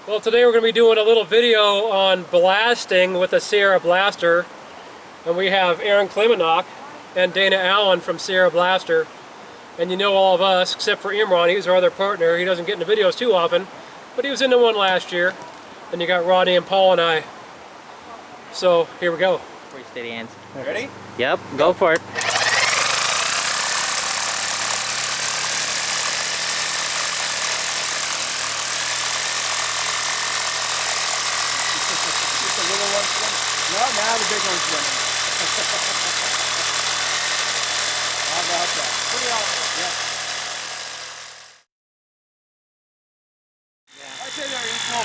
Well, today we're going to be doing a little video on blasting with a SierraBlaster, and we have Aaron Klimenok and Dana Allen from SierraBlaster, and you know all of us except for Imran. He's our other partner. He doesn't get into videos too often, but he was into one last year. And you got Rodney and Paul and I. So here we go. Pretty steady hands. Ready? Yep, go for it. No, now the big one's winning. How about that? Pretty awesome. Yep. Yeah. I say there is no.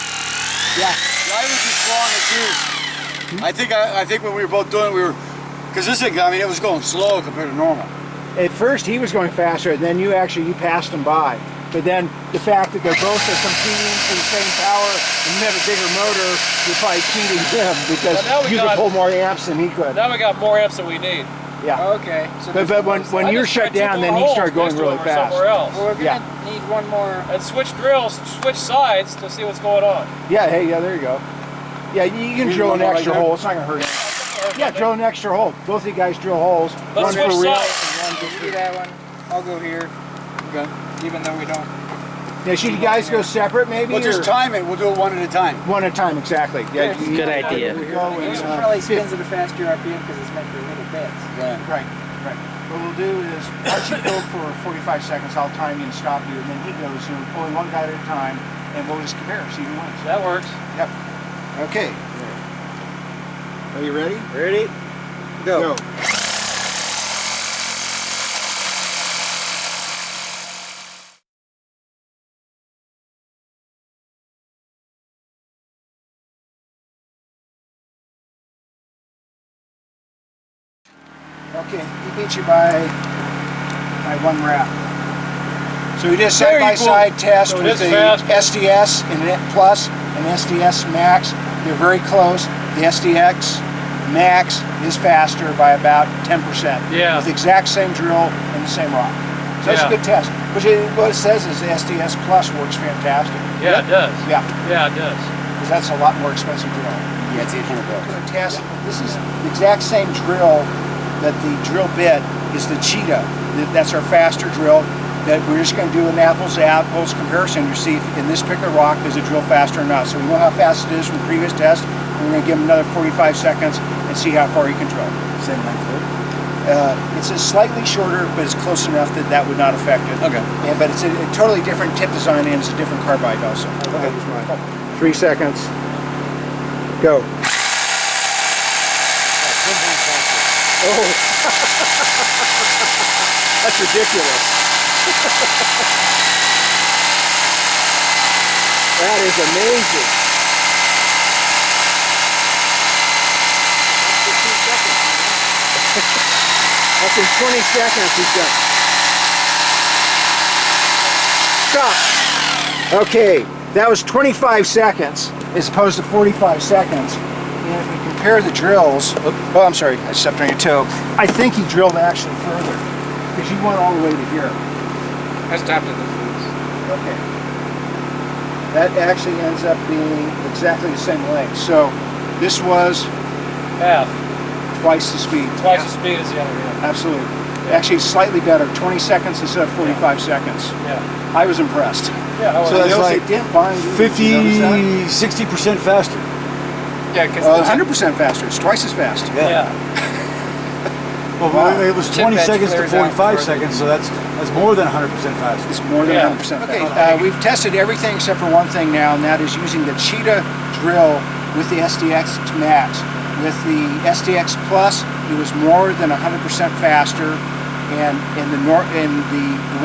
Yeah. I was just blowing it too. I think when we were both doing it, we were, because this thing, I mean, it was going slow compared to normal. At first he was going faster, and then you passed him by. But then the fact that they're both are competing for the same power and you have a bigger motor, you're probably cheating him because you could pull more amps than he could. Now we got more amps than we need. Yeah. Okay. So but when you're shut down, then he started going really fast. Else. Well, we're gonna need one more. And switch drills, switch sides to see what's going on. Yeah. Hey. Yeah. There you go. Yeah. You can drill an extra hole. It's not gonna hurt anything. Yeah. Drill an extra hole. Both of you guys drill holes. Let's one for real. And one just do that one. I'll go here. Okay. Even though we don't. Yeah, should you guys go separate maybe? We'll just time it. We'll do it one at a time. One at a time, exactly. Yeah, good idea. This one probably spins at a faster RPM because it's meant for little bits. Right. What we'll do is, once you go for 45 seconds, I'll time you and stop you, and then he goes, only one guy at a time, and we'll just compare, see who wins. That works. Yep. Okay. Are you ready? Ready? Go. Okay, he beat you by one rap. So we did a side-by-side test So with the SDS and Plus and SDS Max. They're very close. The SDX Max is faster by about 10%. Yeah. With the exact same drill and the same rock. So that's a good test. What it says is the SDS Plus works fantastic. Yeah, it does. Yeah. Yeah, it does. Because that's a lot more expensive drill. Yeah, it's $800. Test. This is the exact same drill. That the drill bit is the Cheetah. That's our faster drill. That we're just going to do an apples to apples comparison to see if in this particular rock does it drill faster or not. So we know how fast it is from the previous test. And we're going to give him another 45 seconds and see how far he can drill. Same length. It's a slightly shorter, but it's close enough that that would not affect it. Okay. Yeah, but it's a totally different tip design and it's a different carbide also. Okay. 3 seconds. Go. Oh, that's ridiculous. That is amazing. That's in 20 seconds he's done. Stop. Okay, that was 25 seconds as opposed to 45 seconds. And if we compare the drills, oh, I'm sorry, I stepped on your toe. I think he drilled actually further because you went all the way to here. I stopped at the flutes. Okay. That actually ends up being exactly the same length. So this was Half. twice the speed. Twice the speed as the other, yeah. Absolutely. Actually, slightly better. 20 seconds instead of 45 seconds. Yeah. I was impressed. Yeah, So that's like 50-60% faster. Yeah, because 100% faster. It's twice as fast. Yeah. Well, it was 20 seconds to 45 seconds, so that's more than 100% faster. It's more than 100% faster. We've tested everything except for one thing now, and that is using the Cheetah drill with the SDX Max. With the SDX Plus, it was more than 100% faster, and the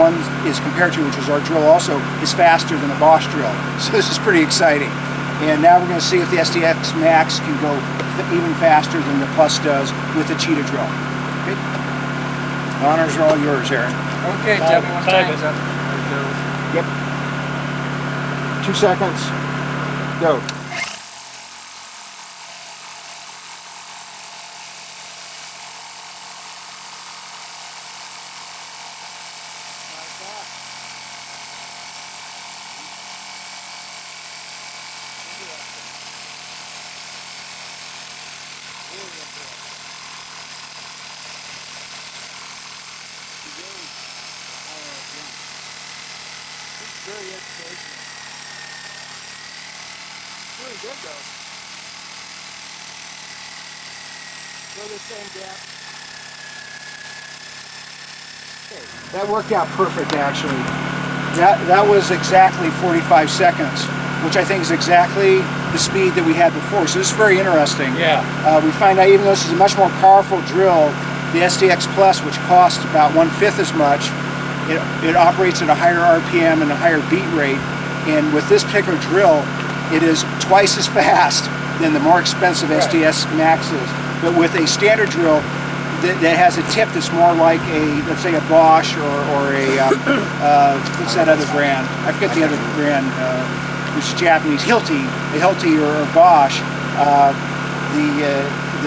one is compared to, which is our drill also, is faster than a Bosch drill. So this is pretty exciting. And now we're going to see if the SDX Max can go even faster than the Plus does with the Cheetah drill. Okay? The honors are all yours, Aaron. Okay, tell me when time's up. Yep. 2 seconds. Go. very educational. Really good though. Go the same depth. That worked out perfect actually. That was exactly 45 seconds, which I think is exactly the speed that we had before. So this is very interesting. Yeah. We find out even though this is a much more powerful drill, the SDX Plus, which costs about 1/5 as much, it operates at a higher RPM and a higher beat rate. And with this particular drill, it is twice as fast than the more expensive SDX Maxes. But with a standard drill that has a tip that's more like a, let's say a Bosch or a, what's that other brand? I forget the other brand, which is Japanese, a Hilti or Bosch.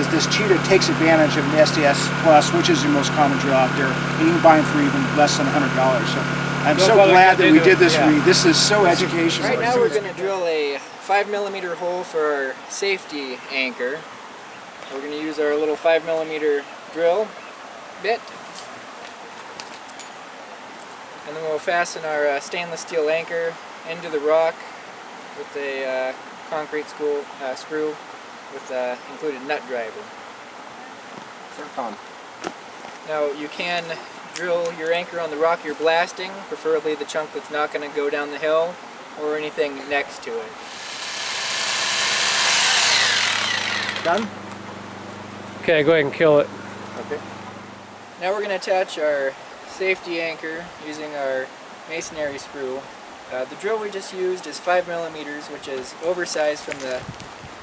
This cheetah takes advantage of an SDS Plus, which is the most common drill out there, and you can buy them for even less than $100. So I'm so glad that we did this read. This is so educational. Right now we're going to drill a 5mm hole for our safety anchor. We're going to use our little 5mm drill bit, and then we'll fasten our stainless steel anchor into the rock with a concrete screw with included nut driver. Now you can drill your anchor on the rock you're blasting, preferably the chunk that's not going to go down the hill or anything next to it. Done? Okay, go ahead and kill it. Okay. Now we're going to attach our safety anchor using our masonry screw. The drill we just used is 5mm, which is oversized from the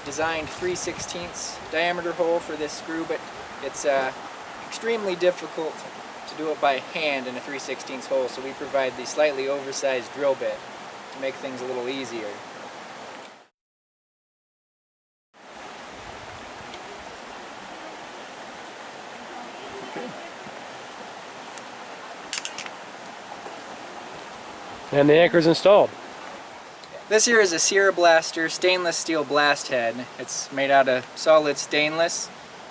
designed 3/16 diameter hole for this screw, but it's extremely difficult to do it by hand in a 3/16 hole, so we provide the slightly oversized drill bit to make things a little easier. And the anchor's installed. This here is a SierraBlaster stainless steel blast head. It's made out of solid stainless.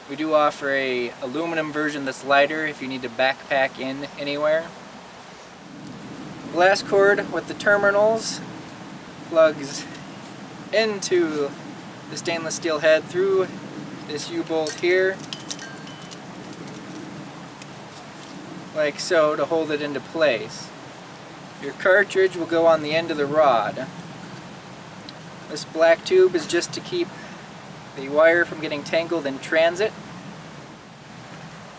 We do offer a aluminum version that's lighter if you need to backpack in anywhere. Blast cord with the terminals plugs into the stainless steel head through this U-bolt here, like so, to hold it into place. Your cartridge will go on the end of the rod. This black tube is just to keep the wire from getting tangled in transit.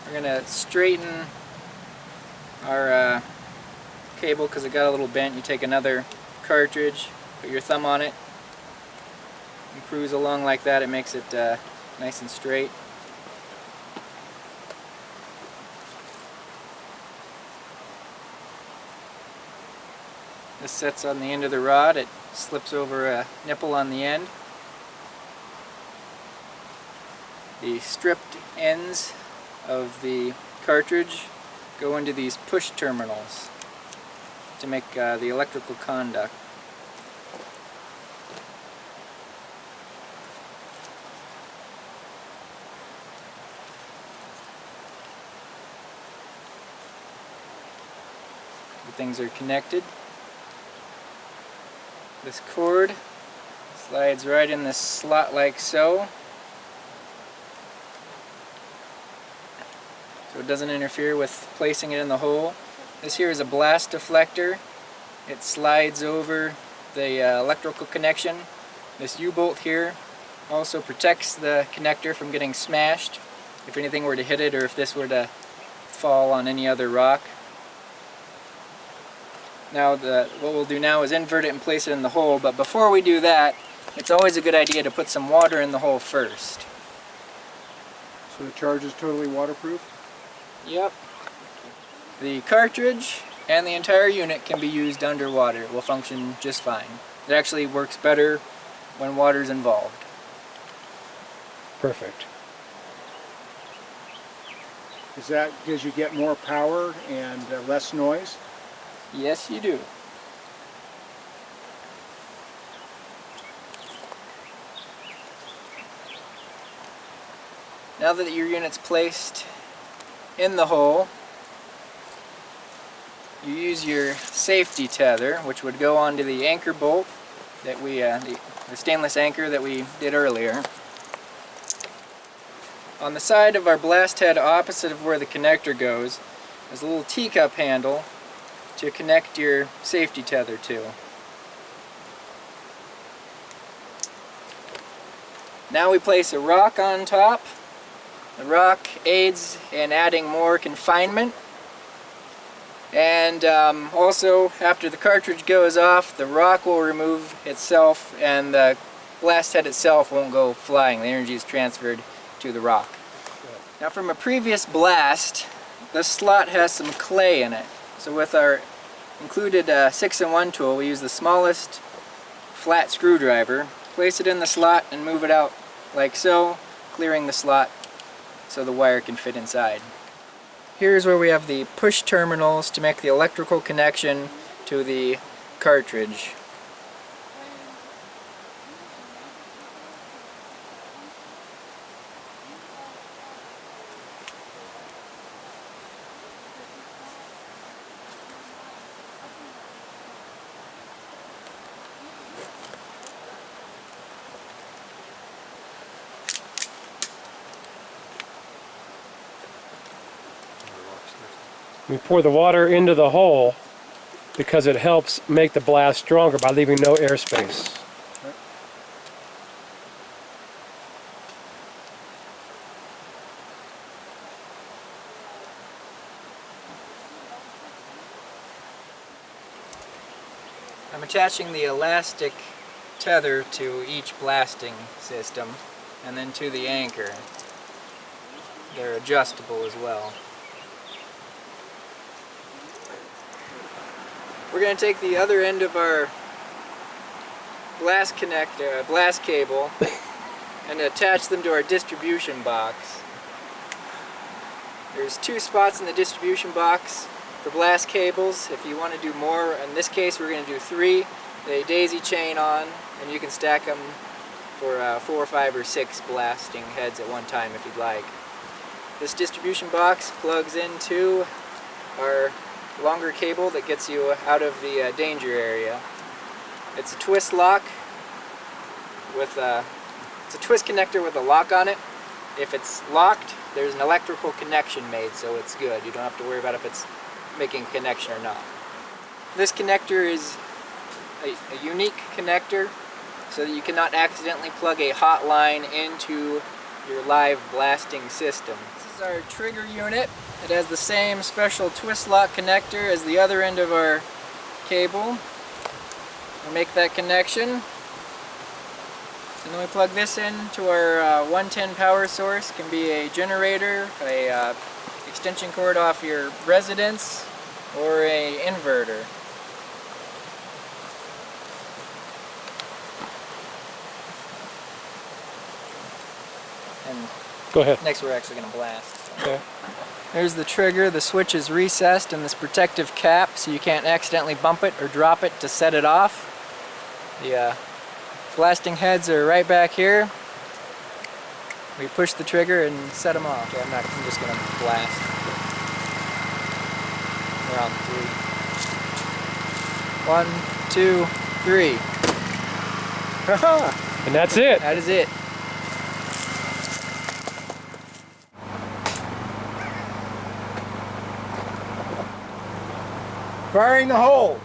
We're going to straighten our cable because it got a little bent. You take another cartridge, put your thumb on it, and cruise along like that. It makes it nice and straight. This sets on the end of the rod. It slips over a nipple on the end. The stripped ends of the cartridge go into these push terminals to make the electrical conduct. The things are connected. This cord slides right in this slot like so. So it doesn't interfere with placing it in the hole. This here is a blast deflector. It slides over the electrical connection. This U-bolt here also protects the connector from getting smashed if anything were to hit it or if this were to fall on any other rock. Now what we'll do now is invert it and place it in the hole, but before we do that, it's always a good idea to put some water in the hole first. So the charge is totally waterproof? Yep. The cartridge and the entire unit can be used underwater. It will function just fine. It actually works better when water's involved. Perfect. Is that because you get more power and less noise? Yes, you do. Now that your unit's placed in the hole, you use your safety tether, which would go onto the anchor bolt that we, the stainless anchor that we did earlier. On the side of our blast head opposite of where the connector goes, there's a little teacup handle to connect your safety tether to. Now we place a rock on top. The rock aids in adding more confinement. And also, after the cartridge goes off, the rock will remove itself and the blast head itself won't go flying. The energy is transferred to the rock. Now from a previous blast, this slot has some clay in it. So with our included 6-in-1 tool, we use the smallest flat screwdriver, place it in the slot and move it out like so, clearing the slot so the wire can fit inside. Here's where we have the push terminals to make the electrical connection to the cartridge. We pour the water into the hole because it helps make the blast stronger by leaving no airspace. I'm attaching the elastic tether to each blasting system and then to the anchor. They're adjustable as well. We're going to take the other end of our blast cable and attach them to our distribution box. There's 2 spots in the distribution box for blast cables. If you want to do more, in this case we're going to do 3. They daisy chain on, and you can stack them for 4, 5, or 6 blasting heads at one time if you'd like. This distribution box plugs into our longer cable that gets you out of the danger area. It's a twist lock with it's a twist connector with a lock on it. If it's locked, there's an electrical connection made, so it's good. You don't have to worry about if it's making a connection or not. This connector is a unique connector so that you cannot accidentally plug a hot line into your live blasting system. This is our trigger unit. It has the same special twist lock connector as the other end of our cable. We'll make that connection. And then we plug this in to our 110 power source. It can be a generator, a extension cord off your residence, or a inverter. And Go ahead. next we're actually going to blast. Okay. There's the trigger. The switch is recessed in this protective cap so you can't accidentally bump it or drop it to set it off. The blasting heads are right back here. We push the trigger and set them off. Okay, I'm just going to blast. Around 3. 1, 2, 3. And that's it. That is it. Firing the hole.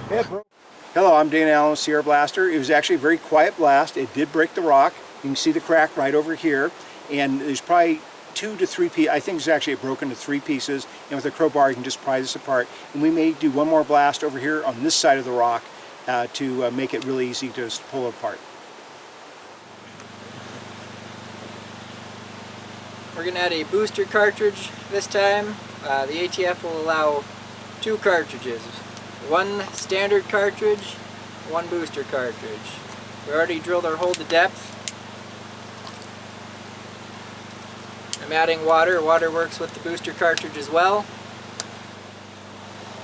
It broke. Hello, I'm Dana Allen with SierraBlaster. It was actually a very quiet blast. It did break the rock. You can see the crack right over here. And there's probably 2 to 3 pieces. I think it's actually broken into 3 pieces. And with a crowbar, you can just pry this apart. And we may do one more blast over here on this side of the rock to make it really easy to just pull it apart. We're going to add a booster cartridge this time. The ATF will allow 2 cartridges. 1 standard cartridge, 1 booster cartridge. We already drilled our hole to depth. I'm adding water. Water works with the booster cartridge as well.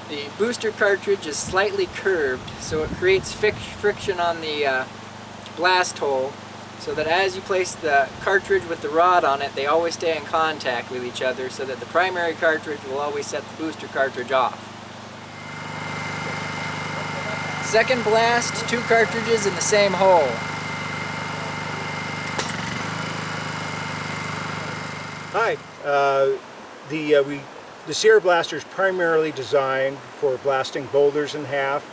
The booster cartridge is slightly curved, so it creates friction on the blast hole, so that as you place the cartridge with the rod on it, they always stay in contact with each other, so that the primary cartridge will always set the booster cartridge off. Second blast, 2 cartridges in the same hole. Hi. The SierraBlaster is primarily designed for blasting boulders in half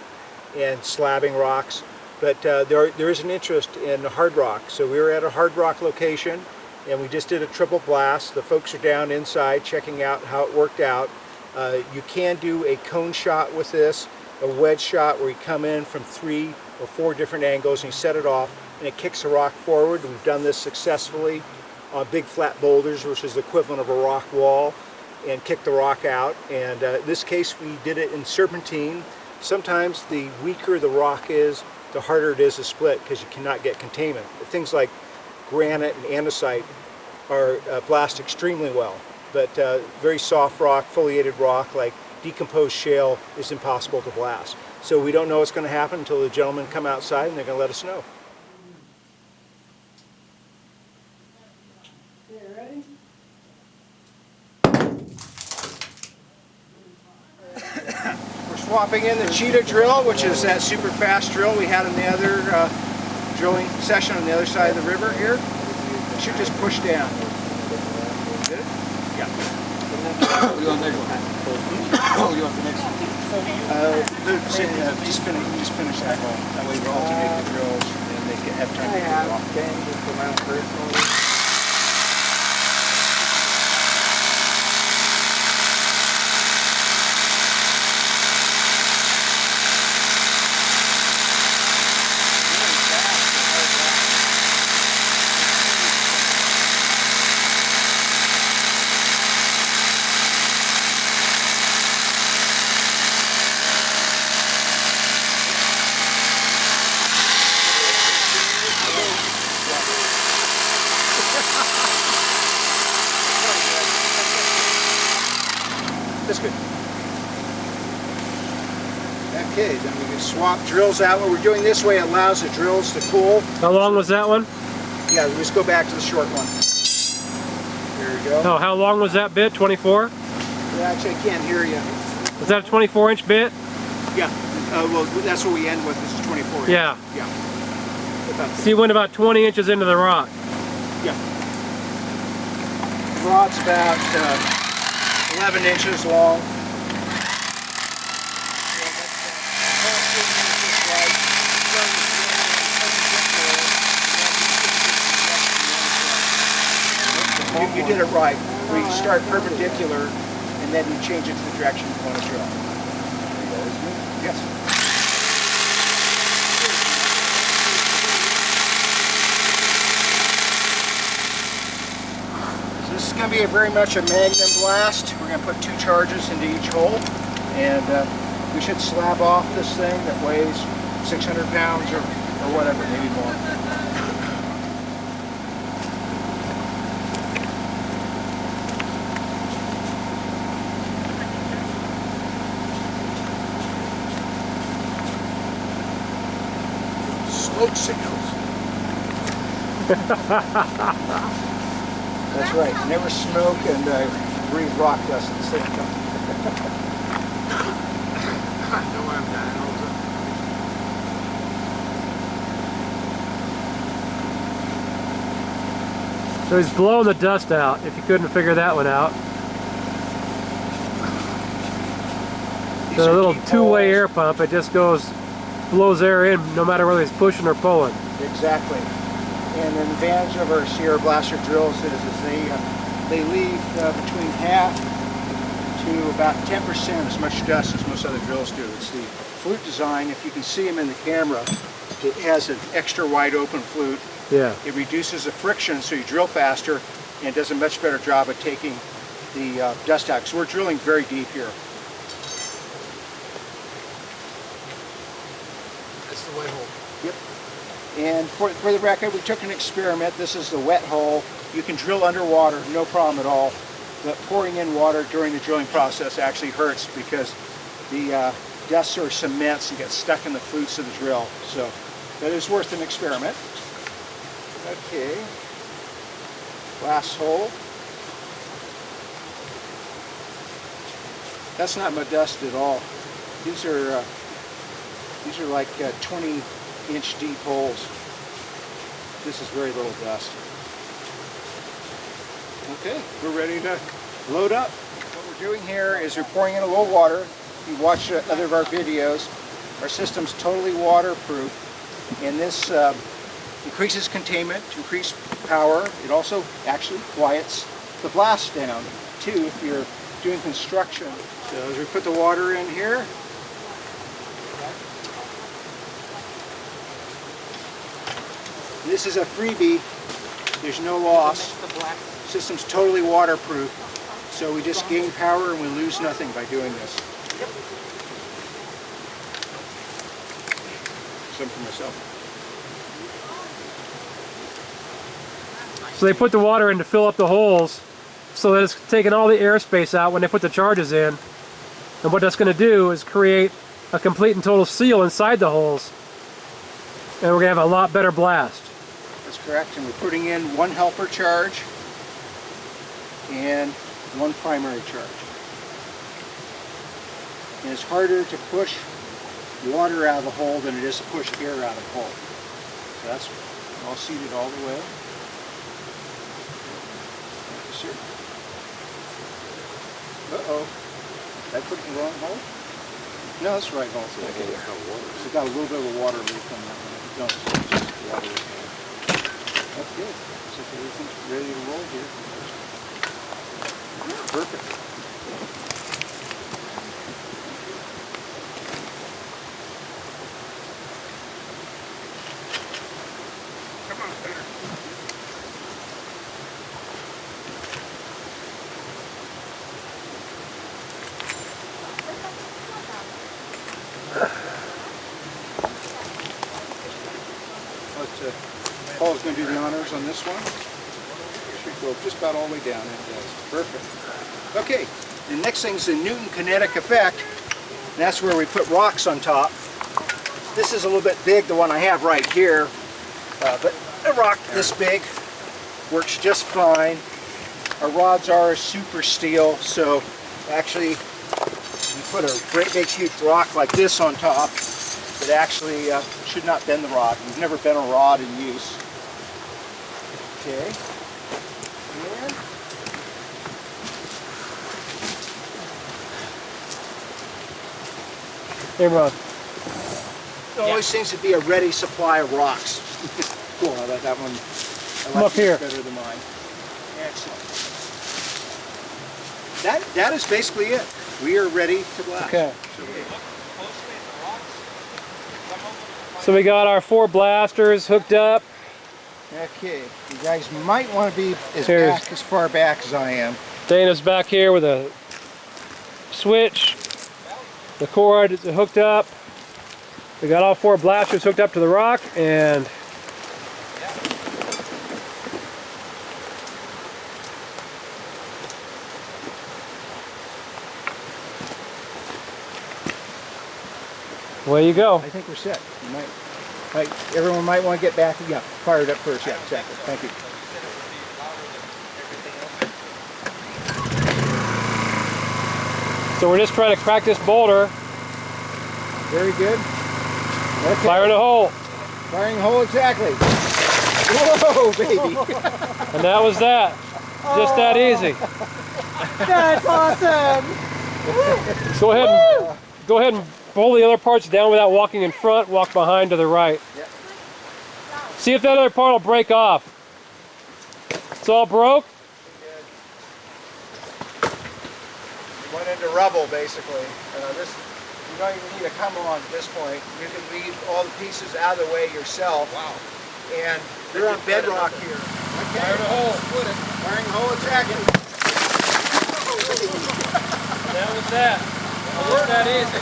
and slabbing rocks, but there is an interest in hard rock. So we were at a hard rock location and we just did a triple blast. The folks are down inside checking out how it worked out. You can do a cone shot with this, a wedge shot where you come in from 3 or 4 different angles and you set it off and it kicks the rock forward. We've done this successfully on big flat boulders, which is the equivalent of a rock wall, and kick the rock out. And in this case we did it in serpentine. Sometimes the weaker the rock is, the harder it is to split because you cannot get containment. But things like granite and andesite are blast extremely well, but very soft rock, foliated rock like decomposed shale is impossible to blast. So we don't know what's going to happen until the gentlemen come outside and they're going to let us know. We're swapping in the cheetah drill, which is that super fast drill we had in the other drilling session on the other side of the river here. It should just push down. Did it? Yeah. What do you want next one? Oh, you want the next one? Just finish that hole. That way we alternate the drills and they can have time to get it off. Just for my own personal. That's good. Okay, then we can swap drills out. What we're doing this way allows the drills to cool. How long was that one? Yeah, we just go back to the short one. There we go. Oh, how long was that bit? 24? Actually, I can't hear you. Was that a 24-inch bit? Yeah, well, that's what we end with. This is 24. Yeah. Yeah. About So you went about 20 inches into the rock. Yeah. The rod's about 11 inches long. You did it right. We start perpendicular and then you change it to the direction you want to drill. Yes. So this is going to be very much a magnum blast. We're going to put 2 charges into each hole, and we should slab off this thing that weighs 600 pounds or whatever, maybe more. Smoke signals. That's right. Never smoke and breathe rock dust at the same time. I know I'm dying all the time. So he's blowing the dust out, if you couldn't figure that one out. These So are a little deep two-way holes. air pump, it just blows air in no matter whether he's pushing or pulling. Exactly. And an advantage of our SierraBlaster drills is they leave between half to about 10% as much dust as most other drills do. It's the flute design. If you can see them in the camera, it has an extra wide open flute. Yeah. It reduces the friction so you drill faster and does a much better job at taking the dust out. So we're drilling very deep here. That's the wet hole. Yep. And for the record, we took an experiment. This is the wet hole. You can drill underwater, no problem at all. But pouring in water during the drilling process actually hurts because the dust sort of cements and gets stuck in the flutes of the drill. So that is worth an experiment. Okay. Last hole. That's not my dust at all. These are These are like 20-inch deep holes. This is very little dust. Okay, we're ready to load up. What we're doing here is we're pouring in a little water. If you watch other of our videos, our system's totally waterproof, and this increases containment to increase power. It also actually quiets the blast down too if you're doing construction. So as we put the water in here, this is a freebie. There's no loss. System's totally waterproof. So we just gain power and we lose nothing by doing this. Some for myself. So they put the water in to fill up the holes so that it's taking all the airspace out when they put the charges in. And what that's going to do is create a complete and total seal inside the holes. And we're going to have a lot better blast. That's correct. And we're putting in one helper charge and one primary charge. And it's harder to push water out of the hole than it is to push air out of the hole. So that's all seated all the way. Uh-oh. Did I put it in the wrong hole? No, that's the right hole. So it's got a little bit of a water leak on that one. No, it's just water. That's good. Looks like everything's ready to roll here. Perfect. Paul's going to do the honors on this one. Should go just about all the way down. It does. Perfect. Okay, the next thing is the Newton kinetic effect. And that's where we put rocks on top. This is a little bit big, the one I have right here. But a rock this big works just fine. Our rods are super steel, so actually you put a great big huge rock like this on top, it actually should not bend the rod. We've never bent a rod in use. Okay. And Hey, Ron. there always seems to be a ready supply of rocks. Cool, I like that one. I like up here. better than mine. Excellent. That is basically it. We are ready to blast. Okay. So we got our 4 blasters hooked up. Okay, you guys might want to be as far back as I am. Dana's back here with a switch. The cord is hooked up. We got all 4 blasters hooked up to the rock, and away you go. I think we're set. Everyone might want to get back. Yeah, fire it up first. Yeah, exactly. Thank you. So we're just trying to crack this boulder. Very good. Okay. Fire in a hole. Firing a hole exactly. Whoa, baby. And that was that. Just that easy. That's awesome. Go ahead and pull the other parts down without walking in front. Walk behind to the right. Yep. See if that other part will break off. It's all broke. Went into rubble basically. You don't even need to come on at this point. You can leave all the pieces out of the way yourself. Wow. And you're on bedrock here. Okay. Fire in a hole. Firing a hole exactly. That was that. It was that easy.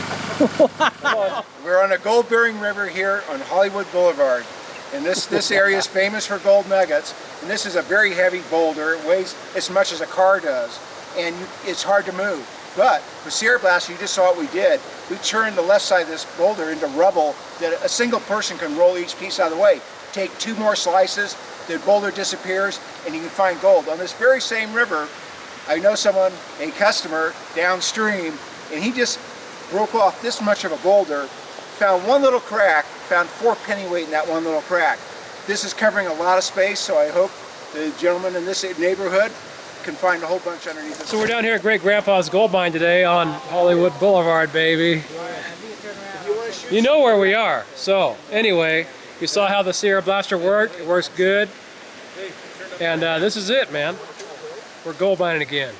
Come on. We're on a gold-bearing river here on Hollywood Boulevard. And this area is famous for gold nuggets. And this is a very heavy boulder. It weighs as much as a car does. And it's hard to move. But with SierraBlaster, you just saw what we did. We turned the left side of this boulder into rubble that a single person can roll each piece out of the way. Take 2 more slices, the boulder disappears, and you can find gold. On this very same river, I know someone, a customer downstream, and he just broke off this much of a boulder, found one little crack, found 4 pennyweight in that one little crack. This is covering a lot of space, so I hope the gentleman in this neighborhood can find a whole bunch underneath it. So we're down here at Great Grandpa's Gold Mine today on Hollywood Boulevard, baby. You know where we are. So anyway, you saw how the SierraBlaster worked. It works good. And this is it, man. We're gold mining again.